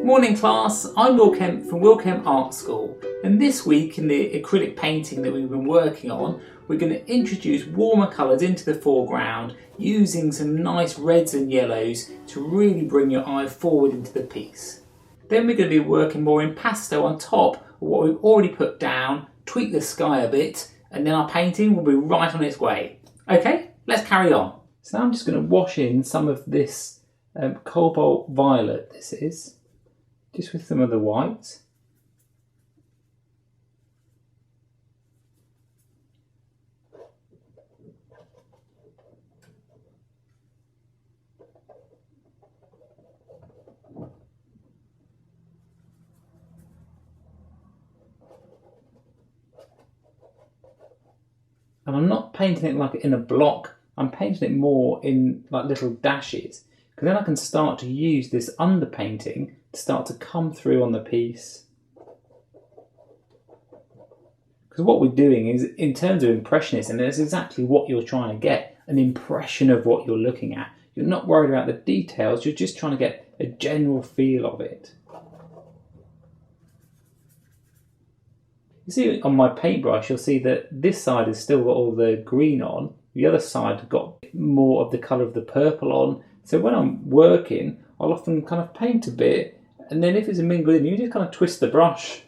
Morning class, I'm Will Kemp from Will Kemp Art School, and this week in the acrylic painting that we've been working on, we're going to introduce warmer colours into the foreground using some nice reds and yellows to really bring your eye forward into the piece. Then we're going to be working more in pastel on top of what we've already put down, tweak the sky a bit, and then our painting will be right on its way. Okay, let's carry on. So now I'm just going to wash in some of this cobalt violet, this is. Just with some of the white. And I'm not painting it like in a block, I'm painting it more in like little dashes, because then I can start to use this underpainting to start to come through on the piece. Because what we're doing is, in terms of impressionism, that's exactly what you're trying to get, an impression of what you're looking at. You're not worried about the details, you're just trying to get a general feel of it. You see on my paintbrush, you'll see that this side has still got all the green on, the other side has got more of the colour of the purple on. So when I'm working, I'll often kind of paint a bit, and then if it's a mingled in, you just kind of twist the brush,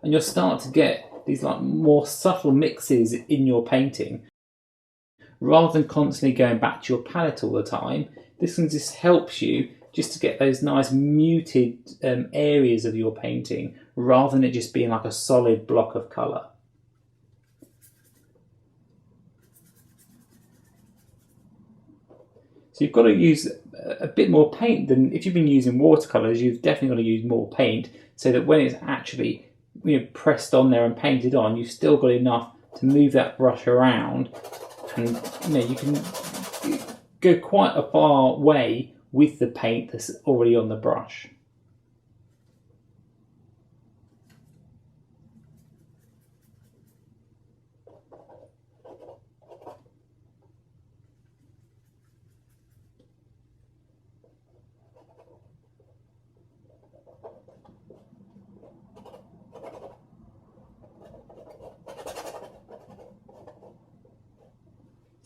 and you'll start to get these like more subtle mixes in your painting. Rather than constantly going back to your palette all the time, this one just helps you just to get those nice muted areas of your painting, rather than it just being like a solid block of colour. So you've got to use a bit more paint than if you've been using watercolours. You've definitely got to use more paint so that when it's actually pressed on there and painted on, you've still got enough to move that brush around, and you can go quite a far way with the paint that's already on the brush.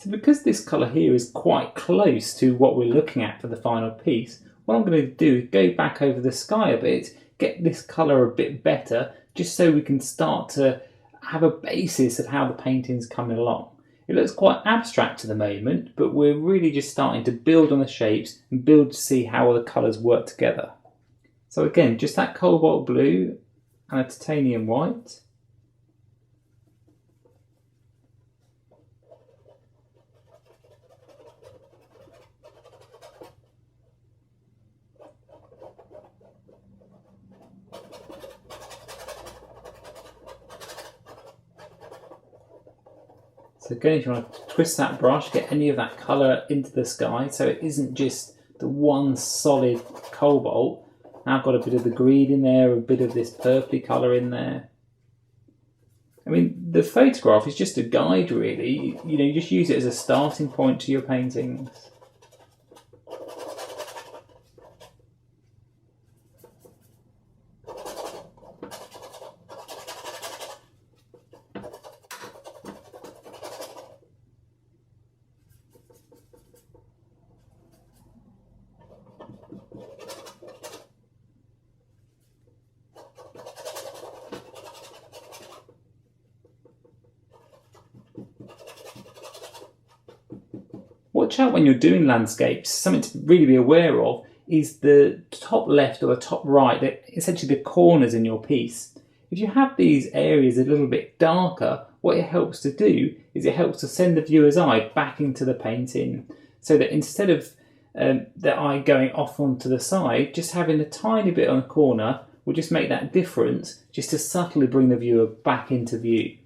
So because this colour here is quite close to what we're looking at for the final piece, what I'm going to do is go back over the sky a bit, get this colour a bit better, just so we can start to have a basis of how the painting's coming along. It looks quite abstract at the moment, but we're really just starting to build on the shapes and build to see how all the colours work together. So again, just that cobalt blue and a titanium white. So again, if you want to twist that brush, get any of that colour into the sky, so it isn't just the one solid cobalt. Now I've got a bit of the green in there, a bit of this purpley colour in there. I mean, the photograph is just a guide really, you just use it as a starting point to your paintings. Watch out when you're doing landscapes. Something to really be aware of is the top left or the top right, essentially the corners in your piece. If you have these areas a little bit darker, what it helps to do is it helps to send the viewer's eye back into the painting, so that instead of the eye going off onto the side, just having a tiny bit on the corner will just make that difference, just to subtly bring the viewer back into view.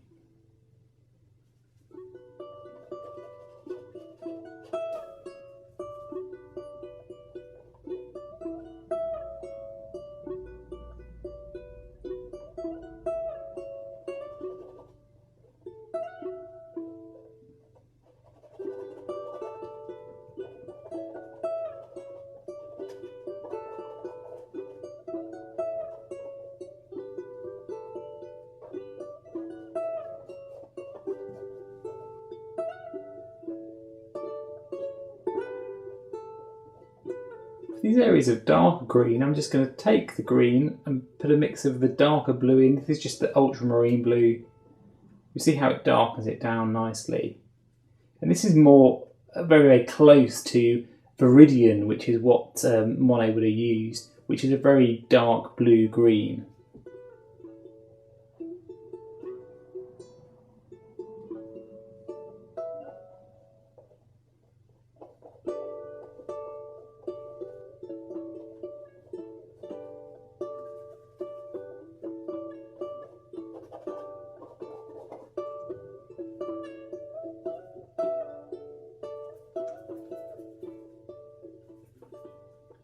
these areas of darker green, I'm just going to take the green and put a mix of the darker blue in. This is just the ultramarine blue. You see how it darkens it down nicely. And this is more very, very close to Viridian, which is what Monet would have used, which is a very dark blue-green.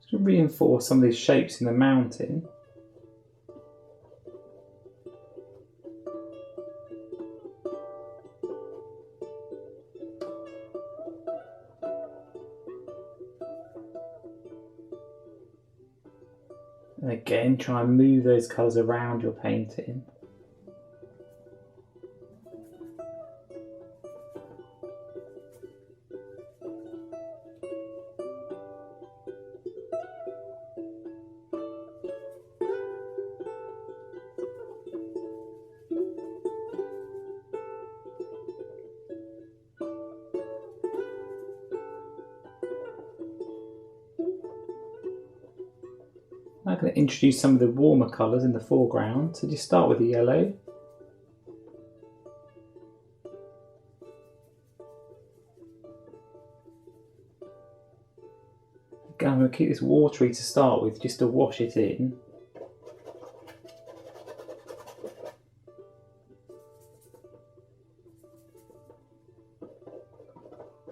To reinforce some of these shapes in the mountain. And again, try and move those colours around your painting. I'm going to introduce some of the warmer colours in the foreground. So just start with the yellow. Again, I'm going to keep this watery to start with, just to wash it in.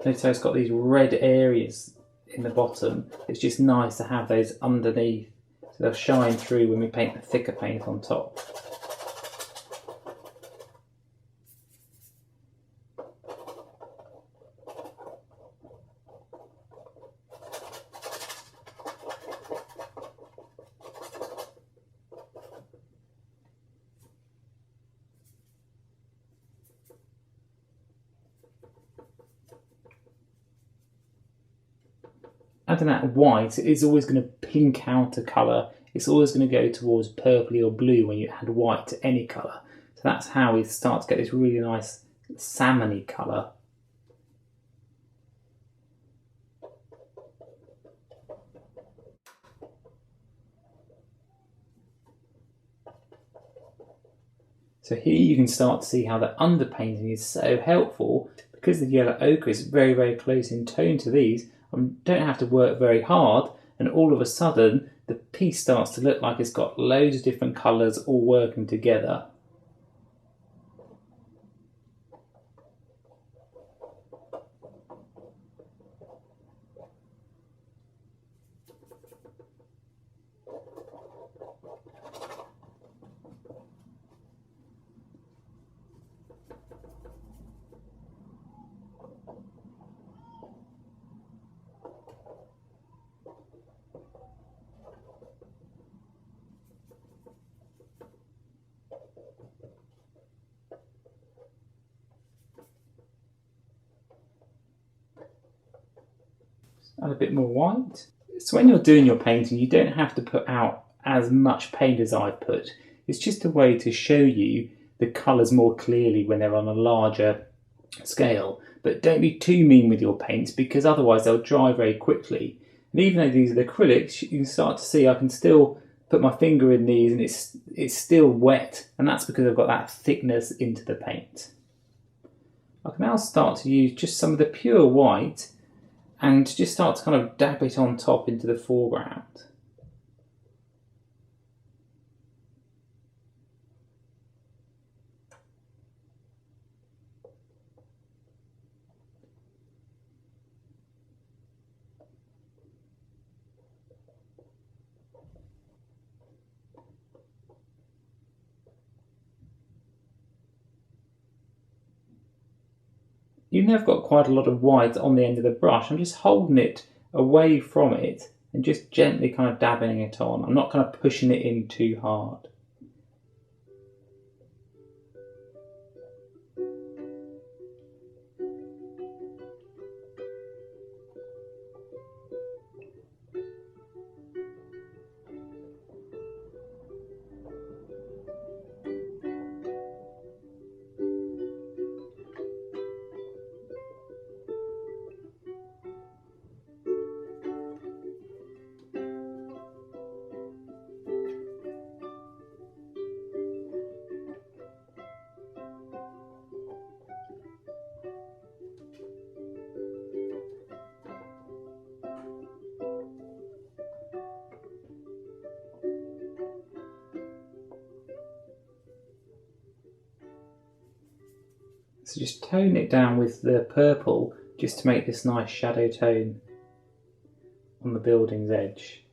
Notice how it's got these red areas in the bottom. It's just nice to have those underneath, so they'll shine through when we paint the thicker paint on top. Adding that white is always going to pink out a colour. It's always going to go towards purpley or blue when you add white to any colour. So that's how we start to get this really nice salmony colour. So here you can start to see how the underpainting is so helpful, because the yellow ochre is very, very close in tone to these. I don't have to work very hard, and all of a sudden the piece starts to look like it's got loads of different colours all working together. Add a bit more white. So when you're doing your painting, you don't have to put out as much paint as I put. It's just a way to show you the colours more clearly when they're on a larger scale. But don't be too mean with your paints, because otherwise they'll dry very quickly. And even though these are the acrylics, you can start to see I can still put my finger in these and it's still wet, and that's because I've got that thickness into the paint. I can now start to use just some of the pure white and just start to kind of dab it on top into the foreground. Even though I've got quite a lot of white on the end of the brush, I'm just holding it away from it and just gently kind of dabbing it on. I'm not kind of pushing it in too hard. So just tone it down with the purple just to make this nice shadow tone on the building's edge.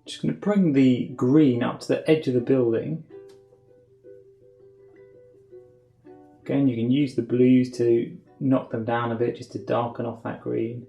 Just going to bring the green up to the edge of the building. Again, you can use the blues to knock them down a bit just to darken off that green.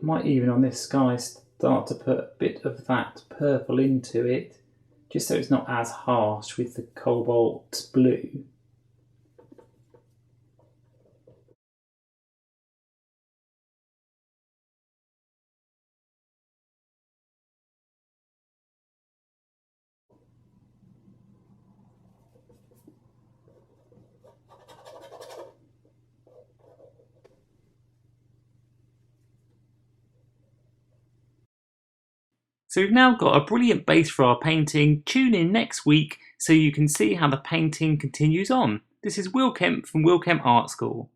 I might even on this sky start to put a bit of that purple into it, just so it's not as harsh with the cobalt blue. So we've now got a brilliant base for our painting. Tune in next week so you can see how the painting continues on. This is Will Kemp from Will Kemp Art School.